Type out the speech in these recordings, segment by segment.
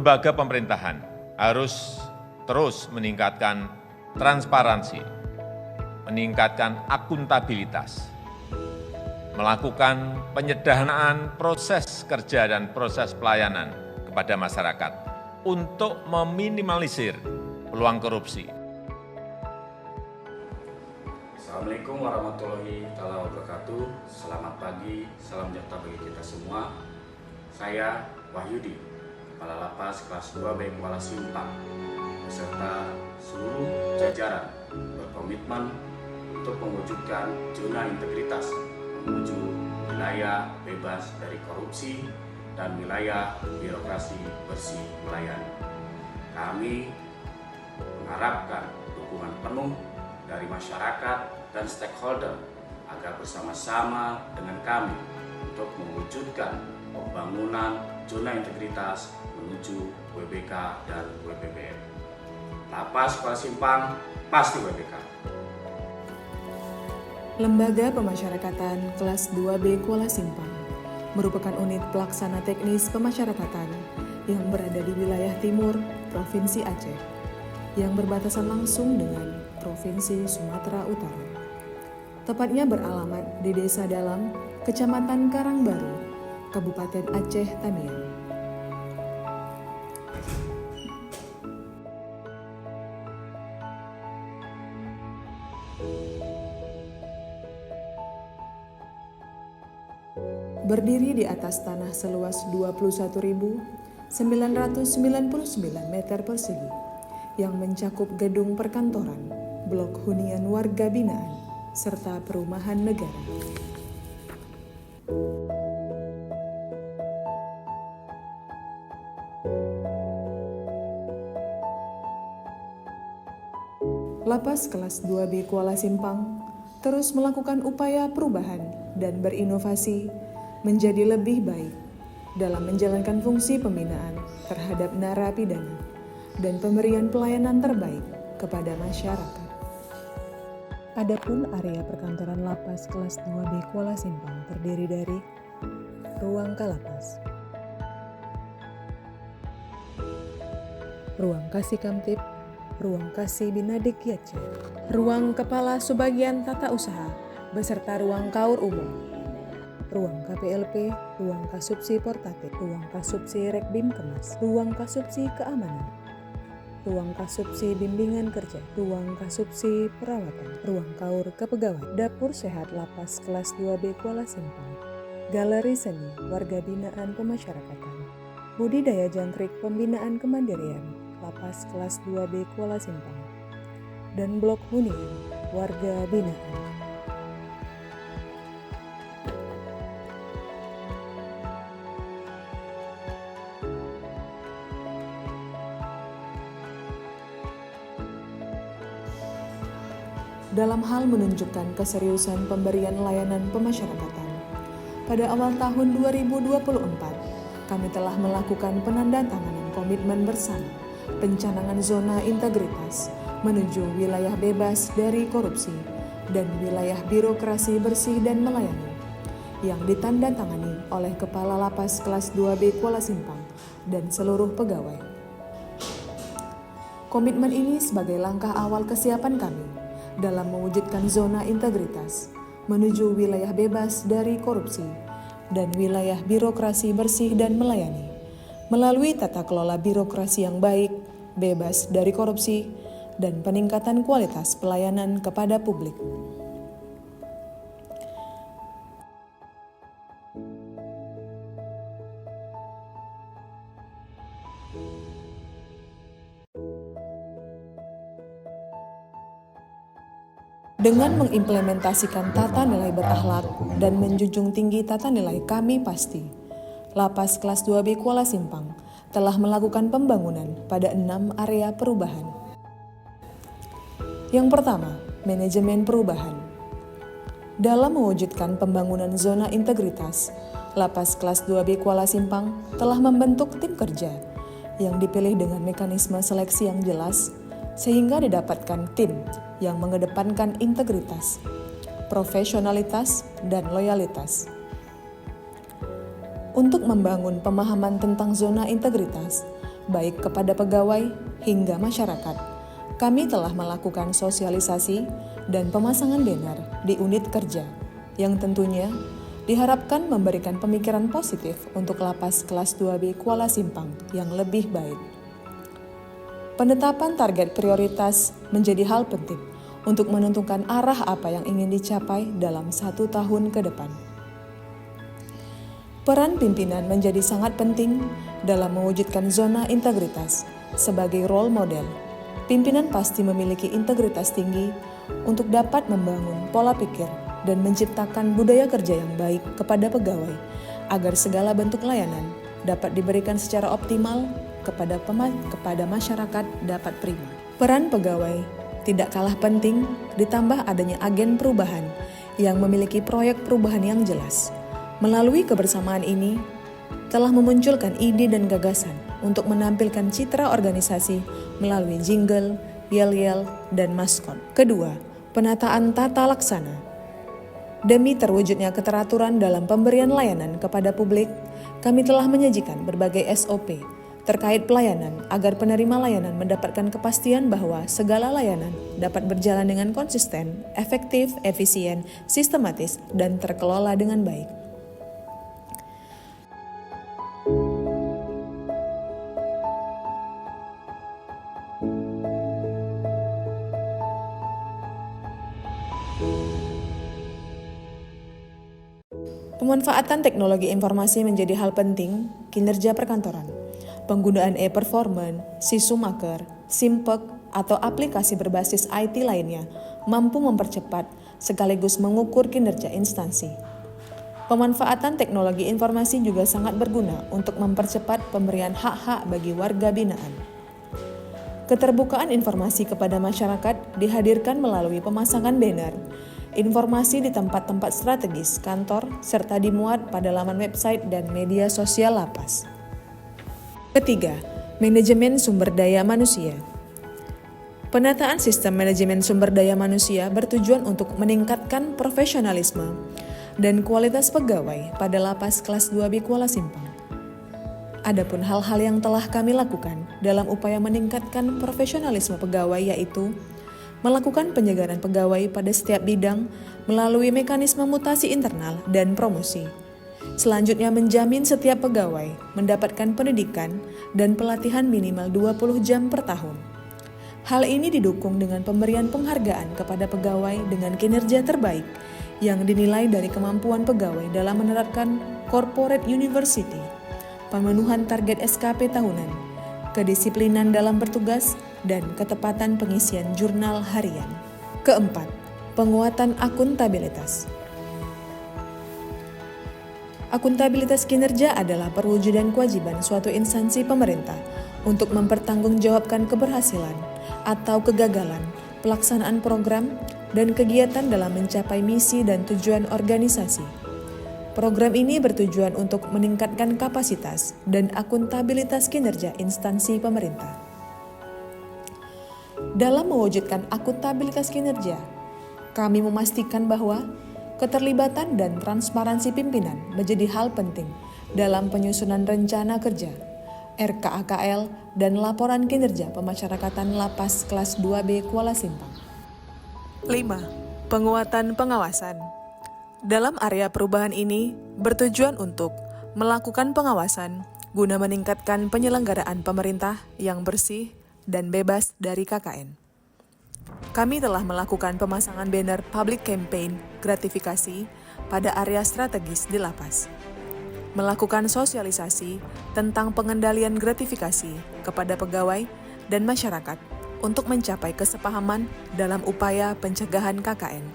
lembaga pemerintahan harus terus meningkatkan transparansi, meningkatkan akuntabilitas, melakukan penyederhanaan proses kerja dan proses pelayanan kepada masyarakat untuk meminimalisir peluang korupsi. Assalamualaikum warahmatullahi wabarakatuh. Selamat pagi, salam sejahtera bagi kita semua. Saya Wahyudi, Kepala Lapas Kelas 2B Kuala Simpang, beserta seluruh jajaran berkomitmen untuk mewujudkan zona integritas menuju wilayah bebas dari korupsi dan wilayah birokrasi bersih melayani. Kami mengharapkan dukungan penuh dari masyarakat dan stakeholder agar bersama-sama dengan kami untuk mewujudkan pembangunan zona integritas menuju WBK dan WPBN. Lapas Kuala Simpang pasti WBK. Lembaga Pemasyarakatan Kelas 2B Kuala Simpang merupakan unit pelaksana teknis pemasyarakatan yang berada di wilayah timur Provinsi Aceh, yang berbatasan langsung dengan Provinsi Sumatera Utara. Tepatnya beralamat di Desa Dalam, Kecamatan Karangbaru, Kabupaten Aceh Tamiang. Berdiri di atas tanah seluas 21.999 meter persegi yang mencakup gedung perkantoran, blok hunian warga binaan, serta perumahan negara. Lapas Kelas 2B Kuala Simpang terus melakukan upaya perubahan dan berinovasi menjadi lebih baik dalam menjalankan fungsi pembinaan terhadap narapidana dan pemberian pelayanan terbaik kepada masyarakat. Adapun area perkantoran Lapas Kelas 2B Kuala Simpang terdiri dari ruang Kalapas, ruang Kasih Kamtib, ruang Kasih Binadik Yace, ruang Kepala Subbagian Tata Usaha beserta ruang Kaur Umum, ruang KPLP, ruang Kasubsi Portatif, ruang Kasubsi Rekbim Kemas, ruang Kasubsi Keamanan, ruang Kasubsi Bimbingan Kerja, ruang Kasubsi Perawatan, ruang Kaur Kepegawaian, dapur sehat Lapas Kelas 2B Kuala Simpang, galeri seni warga binaan pemasyarakatan, budidaya jangkrik pembinaan kemandirian Lapas Kelas 2B Kuala Simpang, dan blok hunian warga binaan. Dalam hal menunjukkan keseriusan pemberian layanan pemasyarakatan, pada awal tahun 2024, kami telah melakukan penandatanganan komitmen bersama pencanangan zona integritas menuju wilayah bebas dari korupsi dan wilayah birokrasi bersih dan melayani, yang ditandatangani oleh Kepala Lapas Kelas 2B Kuala Simpang dan seluruh pegawai. Komitmen ini sebagai langkah awal kesiapan kami dalam mewujudkan zona integritas menuju wilayah bebas dari korupsi dan wilayah birokrasi bersih dan melayani, melalui tata kelola birokrasi yang baik, bebas dari korupsi, dan peningkatan kualitas pelayanan kepada publik. Dengan mengimplementasikan tata nilai berakhlak dan menjunjung tinggi tata nilai kami pasti, Lapas Kelas 2B Kuala Simpang telah melakukan pembangunan pada 6 area perubahan. Yang pertama, manajemen perubahan. Dalam mewujudkan pembangunan zona integritas, Lapas Kelas 2B Kuala Simpang telah membentuk tim kerja yang dipilih dengan mekanisme seleksi yang jelas, sehingga didapatkan tim yang mengedepankan integritas, profesionalitas, dan loyalitas. Untuk membangun pemahaman tentang zona integritas, baik kepada pegawai hingga masyarakat. Kami telah melakukan sosialisasi dan pemasangan banner di unit kerja yang tentunya diharapkan memberikan pemikiran positif untuk lapas kelas 2B Kuala Simpang yang lebih baik. Penetapan target prioritas menjadi hal penting untuk menentukan arah apa yang ingin dicapai dalam 1 tahun ke depan. Peran pimpinan menjadi sangat penting dalam mewujudkan zona integritas. Sebagai role model, pimpinan pasti memiliki integritas tinggi untuk dapat membangun pola pikir dan menciptakan budaya kerja yang baik kepada pegawai agar segala bentuk layanan dapat diberikan secara optimal kepada masyarakat dapat prima. Peran pegawai tidak kalah penting, ditambah adanya agen perubahan yang memiliki proyek perubahan yang jelas. Melalui kebersamaan ini, telah memunculkan ide dan gagasan untuk menampilkan citra organisasi melalui jingle, yel-yel, dan maskot. Kedua, penataan tata laksana. Demi terwujudnya keteraturan dalam pemberian layanan kepada publik, kami telah menyajikan berbagai SOP terkait pelayanan agar penerima layanan mendapatkan kepastian bahwa segala layanan dapat berjalan dengan konsisten, efektif, efisien, sistematis, dan terkelola dengan baik. Pemanfaatan teknologi informasi menjadi hal penting kinerja perkantoran. Penggunaan e-performance, Sisumaker, Simpek, atau aplikasi berbasis IT lainnya mampu mempercepat sekaligus mengukur kinerja instansi. Pemanfaatan teknologi informasi juga sangat berguna untuk mempercepat pemberian hak-hak bagi warga binaan. Keterbukaan informasi kepada masyarakat dihadirkan melalui pemasangan banner, informasi di tempat-tempat strategis kantor, serta dimuat pada laman website dan media sosial lapas. Ketiga, manajemen sumber daya manusia. Penataan sistem manajemen sumber daya manusia bertujuan untuk meningkatkan profesionalisme dan kualitas pegawai pada lapas kelas 2B Kuala Simpang. Adapun hal-hal yang telah kami lakukan dalam upaya meningkatkan profesionalisme pegawai yaitu melakukan penyegaran pegawai pada setiap bidang melalui mekanisme mutasi internal dan promosi. Selanjutnya menjamin setiap pegawai mendapatkan pendidikan dan pelatihan minimal 20 jam per tahun. Hal ini didukung dengan pemberian penghargaan kepada pegawai dengan kinerja terbaik yang dinilai dari kemampuan pegawai dalam menerapkan corporate university, pemenuhan target SKP tahunan, kedisiplinan dalam bertugas, dan ketepatan pengisian jurnal harian. Keempat, penguatan akuntabilitas. Akuntabilitas kinerja adalah perwujudan kewajiban suatu instansi pemerintah untuk mempertanggungjawabkan keberhasilan atau kegagalan pelaksanaan program dan kegiatan dalam mencapai misi dan tujuan organisasi. Program ini bertujuan untuk meningkatkan kapasitas dan akuntabilitas kinerja instansi pemerintah. Dalam mewujudkan akuntabilitas kinerja, kami memastikan bahwa keterlibatan dan transparansi pimpinan menjadi hal penting dalam penyusunan rencana kerja, RKAKL, dan laporan kinerja pemasyarakatan lapas kelas 2B Kuala Simpang. 5. Penguatan pengawasan. Dalam area perubahan ini bertujuan untuk melakukan pengawasan guna meningkatkan penyelenggaraan pemerintah yang bersih dan bebas dari KKN. Kami telah melakukan pemasangan banner public campaign gratifikasi pada area strategis di lapas. Melakukan sosialisasi tentang pengendalian gratifikasi kepada pegawai dan masyarakat untuk mencapai kesepahaman dalam upaya pencegahan KKN.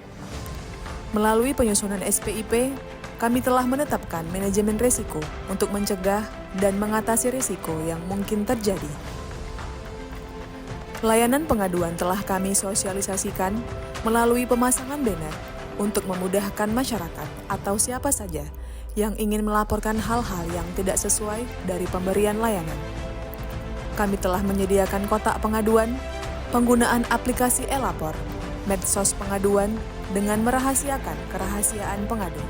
Melalui penyusunan SPIP, kami telah menetapkan manajemen risiko untuk mencegah dan mengatasi risiko yang mungkin terjadi. Layanan pengaduan telah kami sosialisasikan melalui pemasangan banner untuk memudahkan masyarakat atau siapa saja yang ingin melaporkan hal-hal yang tidak sesuai dari pemberian layanan. Kami telah menyediakan kotak pengaduan, penggunaan aplikasi e-lapor, medsos pengaduan dengan merahasiakan kerahasiaan pengadu.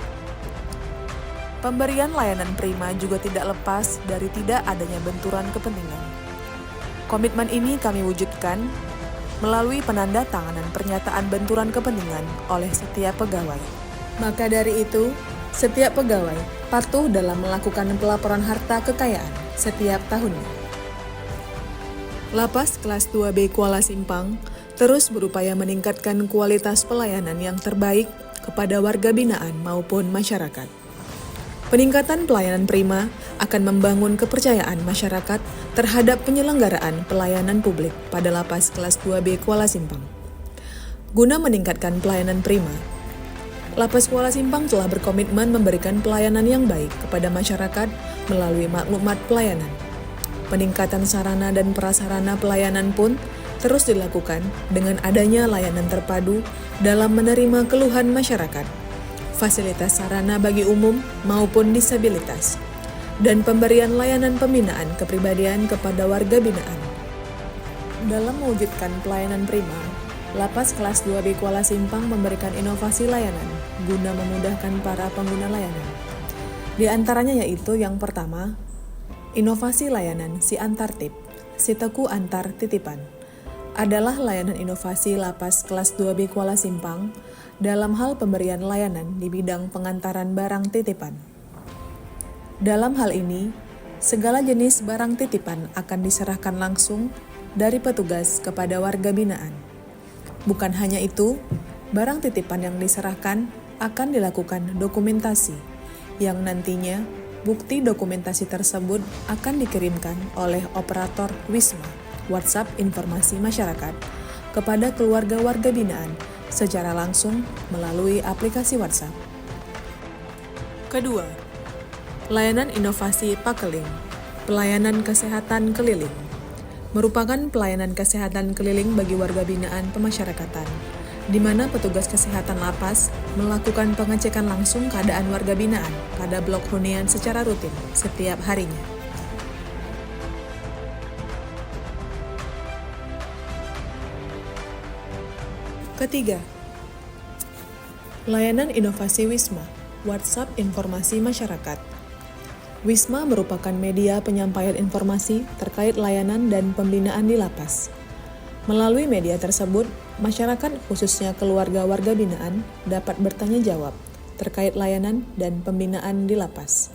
Pemberian layanan prima juga tidak lepas dari tidak adanya benturan kepentingan. Komitmen ini kami wujudkan melalui penandatanganan pernyataan benturan kepentingan oleh setiap pegawai. Maka dari itu, setiap pegawai patuh dalam melakukan pelaporan harta kekayaan setiap tahunnya. Lapas kelas 2B Kuala Simpang terus berupaya meningkatkan kualitas pelayanan yang terbaik kepada warga binaan maupun masyarakat. Peningkatan pelayanan prima akan membangun kepercayaan masyarakat terhadap penyelenggaraan pelayanan publik pada Lapas kelas 2B Kuala Simpang. Guna meningkatkan pelayanan prima, Lapas Kuala Simpang telah berkomitmen memberikan pelayanan yang baik kepada masyarakat melalui maklumat pelayanan. Peningkatan sarana dan prasarana pelayanan pun terus dilakukan dengan adanya layanan terpadu dalam menerima keluhan masyarakat, fasilitas sarana bagi umum maupun disabilitas, dan pemberian layanan pembinaan kepribadian kepada warga binaan. Dalam mewujudkan pelayanan prima, Lapas kelas 2B Kuala Simpang memberikan inovasi layanan guna memudahkan para pengguna layanan. Di antaranya yaitu yang pertama, inovasi layanan si antar tip, si teku antar titipan, adalah layanan inovasi Lapas kelas 2B Kuala Simpang dalam hal pemberian layanan di bidang pengantaran barang titipan. Dalam hal ini, segala jenis barang titipan akan diserahkan langsung dari petugas kepada warga binaan. Bukan hanya itu, barang titipan yang diserahkan akan dilakukan dokumentasi, yang nantinya bukti dokumentasi tersebut akan dikirimkan oleh operator Wisma, WhatsApp Informasi Masyarakat, kepada keluarga warga binaan secara langsung melalui aplikasi WhatsApp. Kedua, layanan inovasi Pakeling, pelayanan kesehatan keliling, merupakan pelayanan kesehatan keliling bagi warga binaan pemasyarakatan, di mana petugas kesehatan lapas melakukan pengecekan langsung keadaan warga binaan pada blok hunian secara rutin setiap harinya. Ketiga, layanan inovasi Wisma, WhatsApp Informasi Masyarakat. Wisma merupakan media penyampaian informasi terkait layanan dan pembinaan di lapas. Melalui media tersebut, masyarakat khususnya keluarga warga binaan dapat bertanya jawab terkait layanan dan pembinaan di lapas.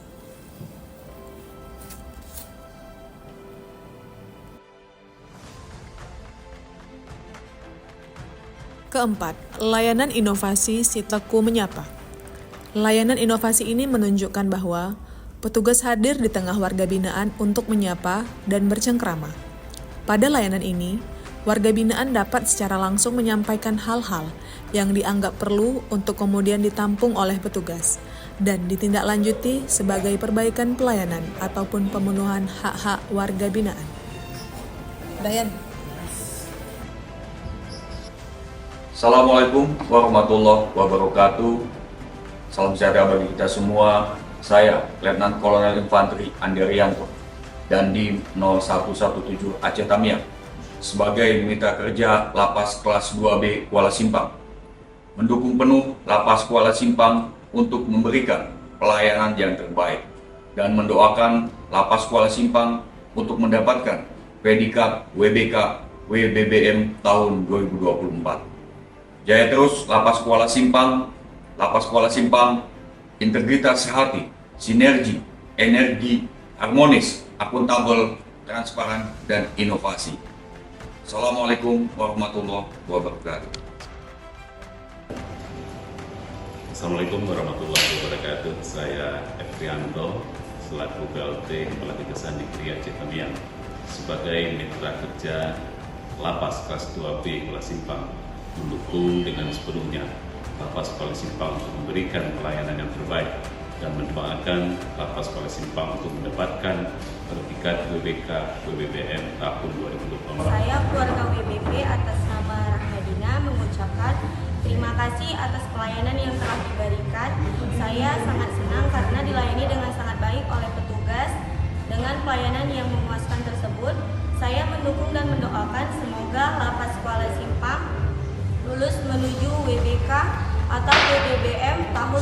Keempat, layanan inovasi si teku menyapa. Layanan inovasi ini menunjukkan bahwa petugas hadir di tengah warga binaan untuk menyapa dan bercengkrama. Pada layanan ini, warga binaan dapat secara langsung menyampaikan hal-hal yang dianggap perlu untuk kemudian ditampung oleh petugas dan ditindaklanjuti sebagai perbaikan pelayanan ataupun pemenuhan hak-hak warga binaan. Dayan. Assalamualaikum warahmatullahi wabarakatuh. Salam sejahtera bagi kita semua. Saya, Letnan Kolonel Infanteri Andi Rianto, Dandim 0117 Aceh Tamiang, sebagai mitra kerja Lapas kelas 2B Kuala Simpang, mendukung penuh Lapas Kuala Simpang untuk memberikan pelayanan yang terbaik dan mendoakan Lapas Kuala Simpang untuk mendapatkan predikat WBK WBBM tahun 2024. Jaya terus Lapas Kuala Simpang, Lapas Kuala Simpang, integritas sehati, sinergi, energi, harmonis, akuntabel, transparan, dan inovasi. Assalamualaikum warahmatullahi wabarakatuh. Assalamualaikum warahmatullahi wabarakatuh. Saya Efrianto, selaku PLT Kepala Kejaksaan Negeri Aceh Tamiang, sebagai mitra kerja Lapas kelas 2B Kuala Simpang, mendukung dengan sepenuhnya Lapas Kuala Simpang untuk memberikan pelayanan yang terbaik dan mendoakan Lapas Kuala Simpang untuk mendapatkan predikat WBK WBBM tahun 2024. Saya keluarga WBP atas nama Rahmadina mengucapkan terima kasih atas pelayanan yang telah diberikan. Saya sangat senang karena dilayani dengan sangat baik oleh petugas. Dengan pelayanan yang memuaskan tersebut, saya mendukung dan mendoakan semoga Lapas Kuala Simpang lulus menuju WBK atau WBBM tahun